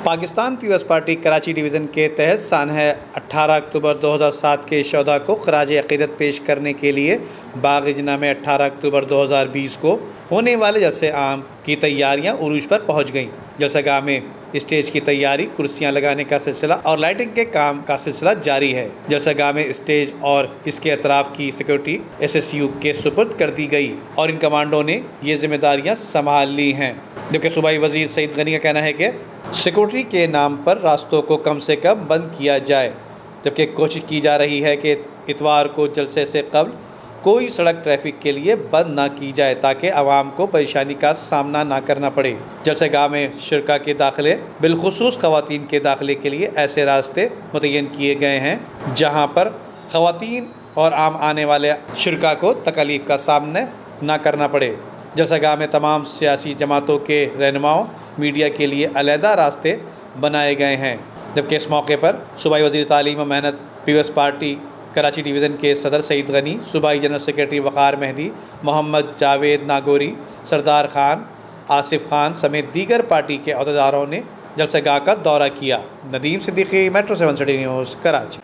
Pakistan Peoples Party Karachi division کے تحت سانحہ 18 اکتوبر 2007 کے شہداء کو خراج عقیدت پیش کرنے کے لیے باغ جناح میں 18 اکتوبر 2020 کو ہونے والے جلسہ عام کی تیاریاں عروج پر پہنچ گئیں۔ جلسہ گاہ میں اسٹیج کی تیاری، کرسیاں لگانے کا سلسلہ اور لائٹنگ کے کام کا سلسلہ جاری ہے۔ جلسہ گاہ میں اسٹیج اور اس کے اطراف کی سیکورٹی SSU کے سپرد کر دی گئی اور ان کمانڈوں نے یہ ذمہ داریاں سنبھال لی ہیں، جبکہ صوبائی وزیر سعید غنی کا کہنا ہے کہ سیکورٹی کے نام پر راستوں کو کم سے کم بند کیا جائے، جبکہ کوشش کی جا رہی ہے کہ اتوار کو جلسے سے قبل کوئی سڑک ٹریفک کے لیے بند نہ کی جائے تاکہ عوام کو پریشانی کا سامنا نہ کرنا پڑے۔ جلسہ گاہ میں شرکاء کے داخلے، بالخصوص خواتین کے داخلے کے لیے ایسے راستے متعین کیے گئے ہیں جہاں پر خواتین اور عام آنے والے شرکاء کو تکالیف کا سامنا نہ کرنا پڑے۔ جلسہ گاہ میں تمام سیاسی جماعتوں کے رہنماؤں، میڈیا کے لیے علیحدہ راستے بنائے گئے ہیں، جبکہ اس موقع پر صوبائی وزیر تعلیم و محنت، پیپلز پارٹی کراچی ڈویژن کے صدر سعید غنی، صوبائی جنرل سیکرٹری وقار مہدی، محمد جاوید ناگوری، سردار خان، آصف خان سمیت دیگر پارٹی کے عہدیداروں نے جلسہ گاہ کا دورہ کیا۔ Nadeem Siddiqui, metro 7 city news, Karachi.